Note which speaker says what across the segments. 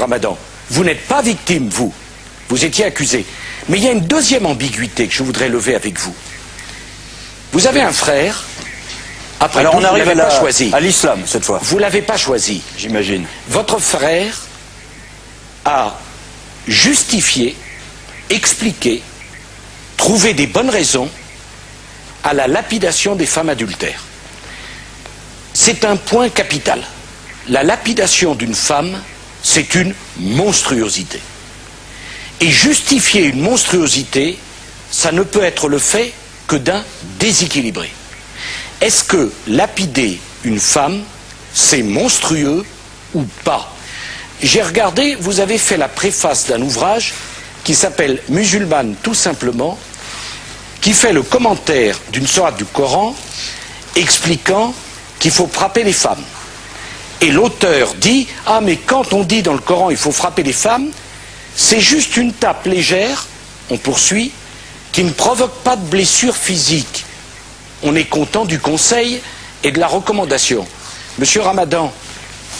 Speaker 1: Ramadan. Vous n'êtes pas victime, vous. Vous étiez accusé. Mais il y a une deuxième ambiguïté que je voudrais lever avec vous. Vous avez un frère. Après
Speaker 2: alors
Speaker 1: tout,
Speaker 2: on arrive
Speaker 1: à
Speaker 2: l'islam cette fois.
Speaker 1: Vous ne l'avez pas choisi.
Speaker 2: J'imagine.
Speaker 1: Votre frère a justifié, expliqué, trouvé des bonnes raisons à la lapidation des femmes adultères. C'est un point capital. La lapidation d'une femme, c'est une monstruosité. Et justifier une monstruosité, ça ne peut être le fait que d'un déséquilibré. Est-ce que lapider une femme, c'est monstrueux ou pas? J'ai regardé, vous avez fait la préface d'un ouvrage qui s'appelle Musulmane tout simplement, qui fait le commentaire d'une sourate du Coran expliquant qu'il faut frapper les femmes. Et l'auteur dit, ah mais quand on dit dans le Coran il faut frapper les femmes, c'est juste une tape légère, on poursuit, qui ne provoque pas de blessure physique. On est content du conseil et de la recommandation. Monsieur Ramadan,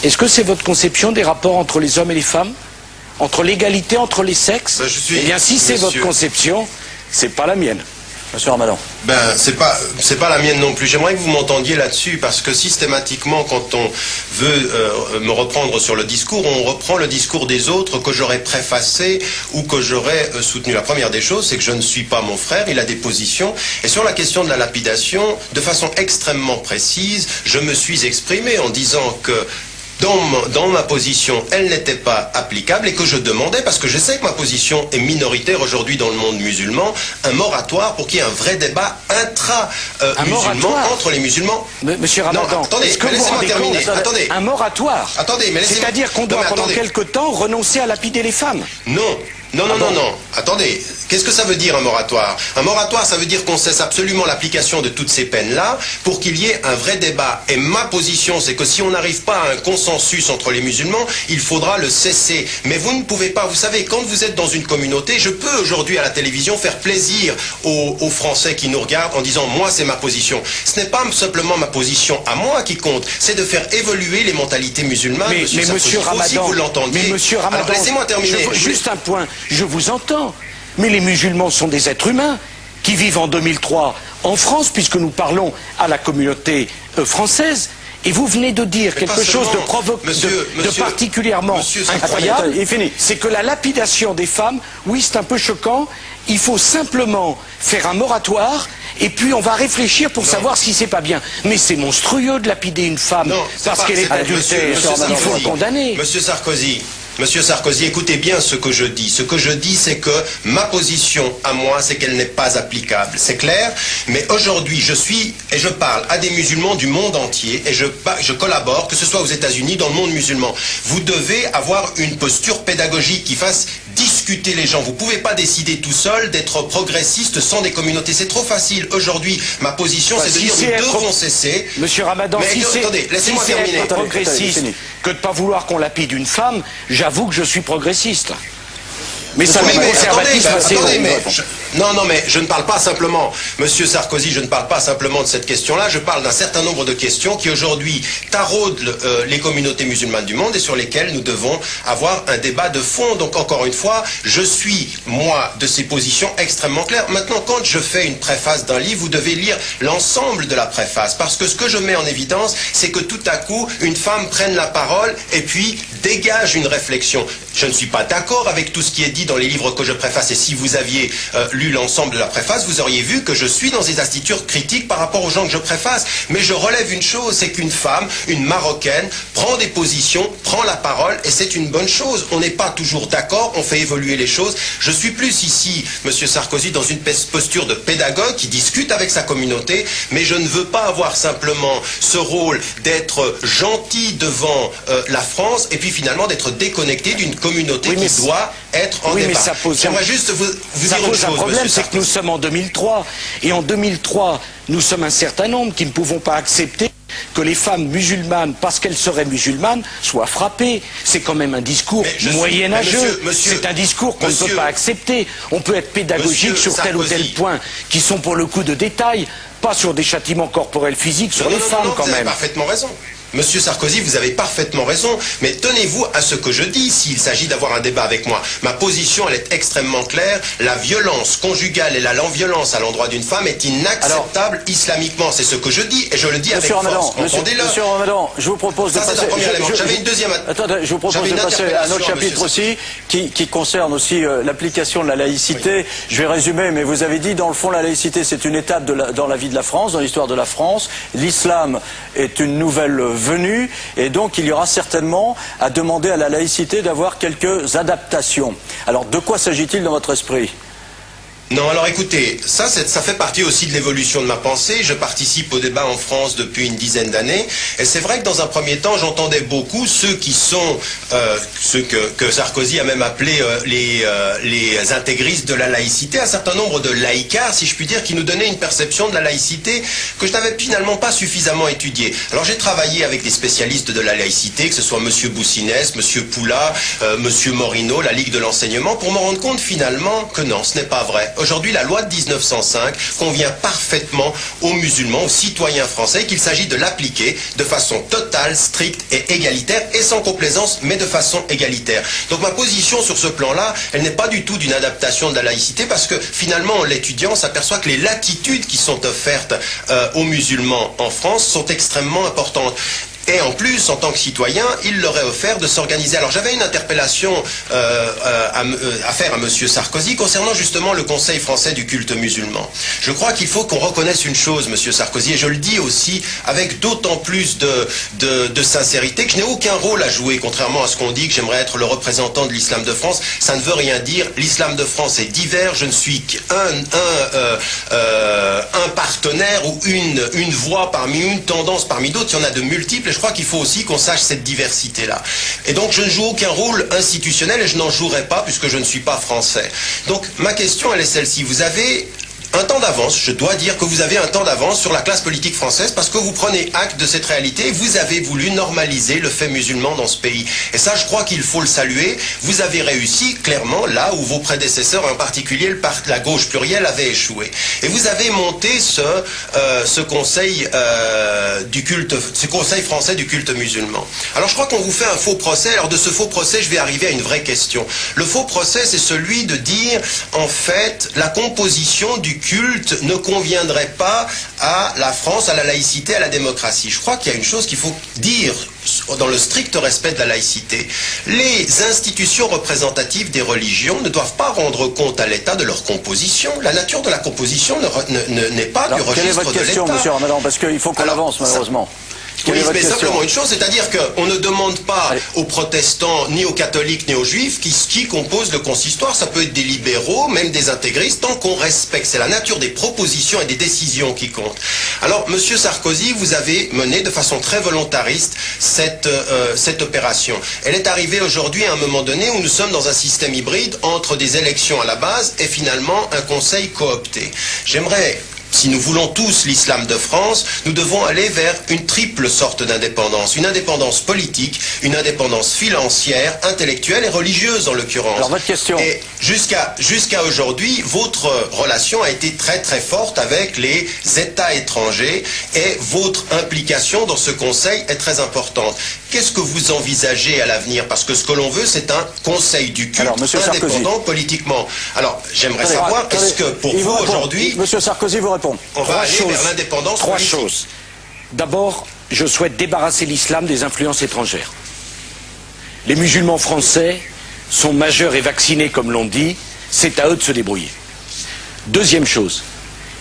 Speaker 1: est-ce que c'est votre conception des rapports entre les hommes et les femmes? Entre l'égalité entre les sexes? Eh bien si c'est votre conception, c'est pas la mienne.
Speaker 2: Monsieur Ramadan.
Speaker 3: Ben, c'est pas la mienne non plus. J'aimerais que vous m'entendiez là-dessus, parce que systématiquement, quand on veut me reprendre sur le discours, on reprend le discours des autres que j'aurais préfacé ou que j'aurais soutenu. La première des choses, c'est que je ne suis pas mon frère, il a des positions. Et sur la question de la lapidation, de façon extrêmement précise, je me suis exprimé en disant que dans ma position, elle n'était pas applicable et que je demandais, parce que je sais que ma position est minoritaire aujourd'hui dans le monde musulman, un moratoire pour qu'il y ait un vrai débat intra-musulman entre les musulmans.
Speaker 1: Monsieur Ramadan,
Speaker 3: non, attendez, laissez-moi terminer. Attendez.
Speaker 1: Un moratoire.
Speaker 3: Attendez, mais laissez-moi.
Speaker 1: C'est-à-dire qu'on doit pendant quelque temps renoncer à lapider les femmes.
Speaker 3: Non. Non. Attendez, qu'est-ce que ça veut dire un moratoire? Un moratoire, ça veut dire qu'on cesse absolument l'application de toutes ces peines-là pour qu'il y ait un vrai débat. Et ma position, c'est que si on n'arrive pas à un consensus entre les musulmans, il faudra le cesser. Mais vous ne pouvez pas, vous savez, quand vous êtes dans une communauté, je peux aujourd'hui à la télévision faire plaisir aux Français qui nous regardent en disant, moi c'est ma position. Ce n'est pas simplement ma position à moi qui compte, c'est de faire évoluer les mentalités musulmanes.
Speaker 1: Mais monsieur Ramadan,
Speaker 3: si vous l'entendiez.
Speaker 1: Mais monsieur Ramadan,
Speaker 3: alors laissez-moi terminer.
Speaker 1: Juste un point. Je vous entends, mais les musulmans sont des êtres humains qui vivent en 2003 en France, puisque nous parlons à la communauté française, et vous venez de dire quelque chose de particulièrement incroyable, c'est que la lapidation des femmes, oui c'est un peu choquant, il faut simplement faire un moratoire, et puis on va réfléchir pour savoir si c'est pas bien. Mais c'est monstrueux de lapider une femme parce qu'elle est adultère, il faut le condamner.
Speaker 3: Monsieur Sarkozy, écoutez bien ce que je dis. Ce que je dis, c'est que ma position à moi, c'est qu'elle n'est pas applicable. C'est clair? Mais aujourd'hui, je parle à des musulmans du monde entier, et je collabore, que ce soit aux États-Unis, dans le monde musulman. Vous devez avoir une posture pédagogique qui fasse discuter les gens. Vous ne pouvez pas décider tout seul d'être progressiste sans des communautés. C'est trop facile. Aujourd'hui, ma position, c'est de dire nous devons cesser.
Speaker 1: Monsieur Ramadan, si c'est être progressiste que de ne pas vouloir qu'on lapide une femme, j'avoue que je suis progressiste. Mais ça me conservatisme assez haut.
Speaker 3: Non, mais je ne parle pas simplement, Monsieur Sarkozy, je ne parle pas simplement de cette question-là, je parle d'un certain nombre de questions qui aujourd'hui taraudent les communautés musulmanes du monde et sur lesquelles nous devons avoir un débat de fond. Donc encore une fois, je suis, moi, de ces positions extrêmement claires. Maintenant, quand je fais une préface d'un livre, vous devez lire l'ensemble de la préface, parce que ce que je mets en évidence, c'est que tout à coup, une femme prenne la parole et puis dégage une réflexion. Je ne suis pas d'accord avec tout ce qui est dit dans les livres que je préface, et si vous aviez lu l'ensemble de la préface, vous auriez vu que je suis dans des attitudes critiques par rapport aux gens que je préface. Mais je relève une chose, c'est qu'une femme, une Marocaine, prend des positions, prend la parole, et c'est une bonne chose. On n'est pas toujours d'accord, on fait évoluer les choses. Je suis plus ici, Monsieur Sarkozy, dans une posture de pédagogue qui discute avec sa communauté, mais je ne veux pas avoir simplement ce rôle d'être gentil devant la France, et puis finalement d'être déconnecté d'une communauté qui doit être en débat. J'aimerais juste vous dire une chose.
Speaker 1: Le problème, c'est que nous sommes en 2003, et en 2003, nous sommes un certain nombre qui ne pouvons pas accepter que les femmes musulmanes, parce qu'elles seraient musulmanes, soient frappées. C'est quand même un discours moyenâgeux. C'est un discours qu'on ne peut pas accepter. On peut être pédagogique sur tel ou tel point, qui sont pour le coup de détail, pas sur des châtiments corporels physiques sur les femmes quand même.
Speaker 3: Vous avez parfaitement raison. Monsieur Sarkozy, vous avez parfaitement raison, mais tenez-vous à ce que je dis s'il s'agit d'avoir un débat avec moi. Ma position, elle est extrêmement claire. La violence conjugale et la violence à l'endroit d'une femme est inacceptable islamiquement. C'est ce que je dis, et je le dis avec force. Entendez-le.
Speaker 2: Monsieur Ramadan, je vous propose de passer...
Speaker 3: J'avais une deuxième...
Speaker 2: Attendez, je vous propose de passer à un autre chapitre aussi, qui concerne aussi l'application de la laïcité. Oui. Je vais résumer, mais vous avez dit, dans le fond, la laïcité, c'est une étape dans la vie de la France, dans l'histoire de la France. L'islam est une nouvelle venue, et donc il y aura certainement à demander à la laïcité d'avoir quelques adaptations. Alors, de quoi s'agit-il dans votre esprit ?
Speaker 3: Non, alors écoutez, ça fait partie aussi de l'évolution de ma pensée. Je participe au débat en France depuis une dizaine d'années, et c'est vrai que dans un premier temps, j'entendais beaucoup ceux qui sont, ceux que Sarkozy a même appelé les intégristes de la laïcité, un certain nombre de laïcards, si je puis dire, qui nous donnaient une perception de la laïcité que je n'avais finalement pas suffisamment étudiée. Alors j'ai travaillé avec des spécialistes de la laïcité, que ce soit Monsieur Boussinès, Monsieur Poula, Monsieur Morino, la Ligue de l'enseignement, pour me rendre compte finalement que non, ce n'est pas vrai. Aujourd'hui, la loi de 1905 convient parfaitement aux musulmans, aux citoyens français, qu'il s'agit de l'appliquer de façon totale, stricte et égalitaire, et sans complaisance, mais de façon égalitaire. Donc ma position sur ce plan-là, elle n'est pas du tout d'une adaptation de la laïcité, parce que finalement, l'étudiant s'aperçoit que les latitudes qui sont offertes aux musulmans en France sont extrêmement importantes. Et en plus, en tant que citoyen, il leur est offert de s'organiser. Alors j'avais une interpellation à faire à Monsieur Sarkozy concernant justement le Conseil français du culte musulman. Je crois qu'il faut qu'on reconnaisse une chose, Monsieur Sarkozy, et je le dis aussi avec d'autant plus de sincérité, que je n'ai aucun rôle à jouer, contrairement à ce qu'on dit, que j'aimerais être le représentant de l'islam de France. Ça ne veut rien dire. L'islam de France est divers. Je ne suis qu'un partenaire ou une voix parmi une tendance parmi d'autres. Il y en a de multiples. Je crois qu'il faut aussi qu'on sache cette diversité-là. Et donc je ne joue aucun rôle institutionnel, et je n'en jouerai pas puisque je ne suis pas français. Donc ma question, elle est celle-ci. Vous avez un temps d'avance, je dois dire que vous avez un temps d'avance sur la classe politique française, parce que vous prenez acte de cette réalité et vous avez voulu normaliser le fait musulman dans ce pays. Et ça, je crois qu'il faut le saluer. Vous avez réussi clairement là où vos prédécesseurs, en particulier la gauche plurielle, avaient échoué. Et vous avez monté ce conseil du culte, ce conseil français du culte musulman. Alors je crois qu'on vous fait un faux procès. Alors de ce faux procès, je vais arriver à une vraie question. Le faux procès, c'est celui de dire, en fait, la composition du culte ne conviendrait pas à la France, à la laïcité, à la démocratie. Je crois qu'il y a une chose qu'il faut dire dans le strict respect de la laïcité. Les institutions représentatives des religions ne doivent pas rendre compte à l'État de leur composition. La nature de la composition n'est pas du registre de l'État.
Speaker 2: Quelle est votre question, monsieur Ramadan? Parce qu'il faut qu'on avance, malheureusement.
Speaker 3: Oui, mais simplement une chose, c'est-à-dire qu'on ne demande pas aux protestants, ni aux catholiques, ni aux juifs qui composent le consistoire. Ça peut être des libéraux, même des intégristes, tant qu'on respecte. C'est la nature des propositions et des décisions qui comptent. Alors, monsieur Sarkozy, vous avez mené de façon très volontariste cette opération. Elle est arrivée aujourd'hui à un moment donné où nous sommes dans un système hybride entre des élections à la base et finalement un conseil coopté. J'aimerais... Si nous voulons tous l'islam de France, nous devons aller vers une triple sorte d'indépendance. Une indépendance politique, une indépendance financière, intellectuelle et religieuse en l'occurrence.
Speaker 2: Alors votre question.
Speaker 3: Et jusqu'à aujourd'hui, votre relation a été très très forte avec les États étrangers et votre implication dans ce conseil est très importante. Qu'est-ce que vous envisagez à l'avenir? Parce que ce que l'on veut, c'est un conseil du culte indépendant politiquement. Alors, j'aimerais savoir, est-ce que pour vous aujourd'hui...
Speaker 2: Monsieur Sarkozy vous répond.
Speaker 3: On va aller vers l'indépendance politique.
Speaker 1: Trois choses. D'abord, je souhaite débarrasser l'islam des influences étrangères. Les musulmans français sont majeurs et vaccinés, comme l'on dit. C'est à eux de se débrouiller. Deuxième chose,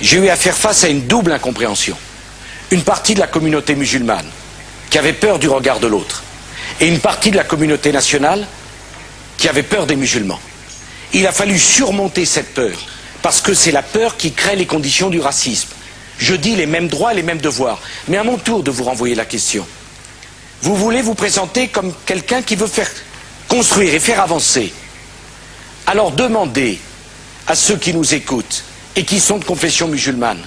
Speaker 1: j'ai eu à faire face à une double incompréhension. Une partie de la communauté musulmane qui avait peur du regard de l'autre, et une partie de la communauté nationale qui avait peur des musulmans. Il a fallu surmonter cette peur, parce que c'est la peur qui crée les conditions du racisme. Je dis les mêmes droits, les mêmes devoirs. Mais à mon tour de vous renvoyer la question. Vous voulez vous présenter comme quelqu'un qui veut faire construire et faire avancer. Alors demandez à ceux qui nous écoutent et qui sont de confession musulmane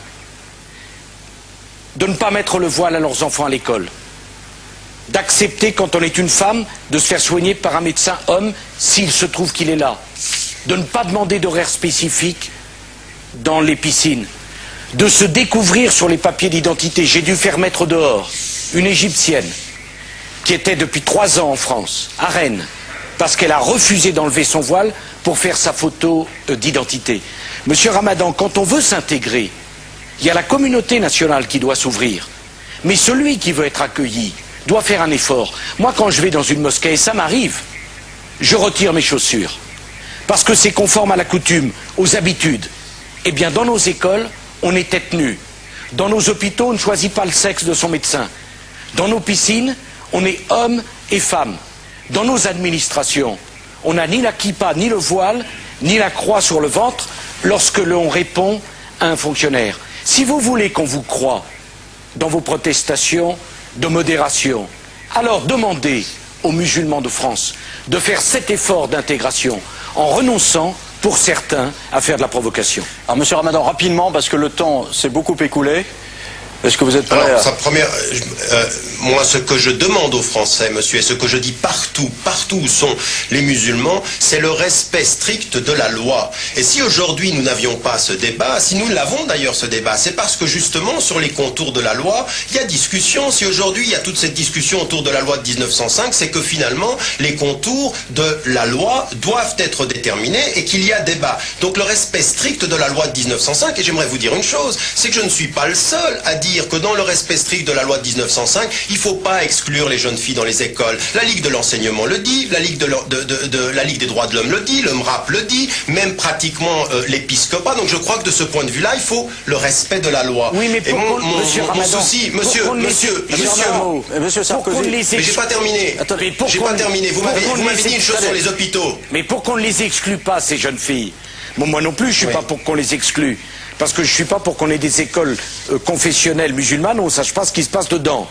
Speaker 1: de ne pas mettre le voile à leurs enfants à l'école. D'accepter, quand on est une femme, de se faire soigner par un médecin homme s'il se trouve qu'il est là. De ne pas demander d'horaires spécifiques dans les piscines. De se découvrir sur les papiers d'identité. J'ai dû faire mettre dehors une égyptienne qui était depuis 3 ans en France, à Rennes, parce qu'elle a refusé d'enlever son voile pour faire sa photo d'identité. Monsieur Ramadan, quand on veut s'intégrer, il y a la communauté nationale qui doit s'ouvrir. Mais celui qui veut être accueilli doit faire un effort. Moi, quand je vais dans une mosquée, et ça m'arrive, je retire mes chaussures. Parce que c'est conforme à la coutume, aux habitudes. Eh bien, dans nos écoles, on est tête nue. Dans nos hôpitaux, on ne choisit pas le sexe de son médecin. Dans nos piscines, on est homme et femme. Dans nos administrations, on n'a ni la kippa, ni le voile, ni la croix sur le ventre lorsque l'on répond à un fonctionnaire. Si vous voulez qu'on vous croie dans vos protestations de modération, alors demandez aux musulmans de France de faire cet effort d'intégration en renonçant, pour certains, à faire de la provocation.
Speaker 2: Alors, monsieur Ramadan, rapidement, parce que le temps s'est beaucoup écoulé. Est-ce que vous êtes prêt
Speaker 3: moi, ce que je demande aux Français, monsieur, et ce que je dis partout où sont les musulmans, c'est le respect strict de la loi. Et si aujourd'hui nous n'avions pas ce débat, si nous l'avons d'ailleurs ce débat, c'est parce que justement sur les contours de la loi, il y a discussion. Si aujourd'hui il y a toute cette discussion autour de la loi de 1905, c'est que finalement les contours de la loi doivent être déterminés et qu'il y a débat. Donc le respect strict de la loi de 1905, et j'aimerais vous dire une chose, c'est que je ne suis pas le seul à dire que dans le respect strict de la loi de 1905, il ne faut pas exclure les jeunes filles dans les écoles. La Ligue de l'enseignement le dit, la Ligue des droits de l'homme le dit, le MRAP le dit, même pratiquement l'épiscopat. Donc je crois que de ce point de vue-là, il faut le respect de la loi.
Speaker 1: Oui, mais pourquoi,
Speaker 3: mon souci,
Speaker 2: monsieur Sarkozy,
Speaker 3: mais j'ai pas terminé. J'ai pas terminé. Vous m'avez dit une chose sur les hôpitaux.
Speaker 1: Mais pour qu'on ne les exclue pas, ces jeunes filles. Bon, moi non plus, je ne suis pas pour qu'on les exclue. Parce que je ne suis pas pour qu'on ait des écoles confessionnelles musulmanes où on ne sache pas ce qui se passe dedans.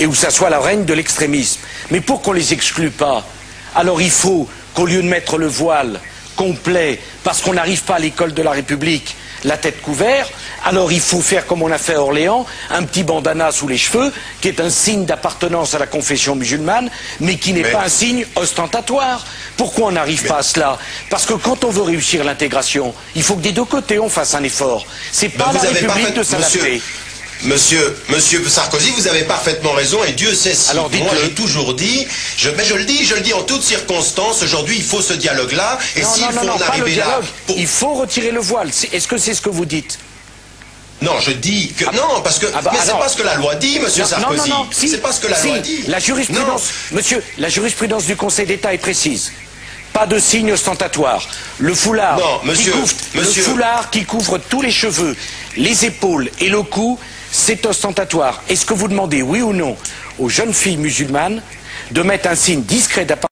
Speaker 1: Et où ça soit la règne de l'extrémisme. Mais pour qu'on les exclue pas, alors il faut qu'au lieu de mettre le voile complet, parce qu'on n'arrive pas à l'école de la République, la tête couverte, alors il faut faire comme on a fait à Orléans, un petit bandana sous les cheveux, qui est un signe d'appartenance à la confession musulmane, mais qui n'est pas un signe ostentatoire. Pourquoi on n'arrive pas à cela? Parce que quand on veut réussir l'intégration, il faut que des deux côtés on fasse un effort. C'est pas la République de s'adapter.
Speaker 3: Monsieur Sarkozy, vous avez parfaitement raison, et Dieu sait si.
Speaker 1: Alors,
Speaker 3: moi j'ai toujours dit, je le dis en toutes circonstances, aujourd'hui il faut ce dialogue-là, et s'il faut en arriver là...
Speaker 1: Il faut retirer le voile. Est-ce que c'est ce que vous dites?
Speaker 3: Non, je dis que... non, parce que... mais c'est pas ce que la loi dit, monsieur Sarkozy.
Speaker 1: Non, si,
Speaker 3: c'est pas ce que la loi dit.
Speaker 1: La jurisprudence, monsieur, la jurisprudence du Conseil d'État est précise. Pas de signe ostentatoire. Le foulard, foulard qui couvre tous les cheveux, les épaules et le cou, c'est ostentatoire. Est-ce que vous demandez, oui ou non, aux jeunes filles musulmanes de mettre un signe discret d'appartenance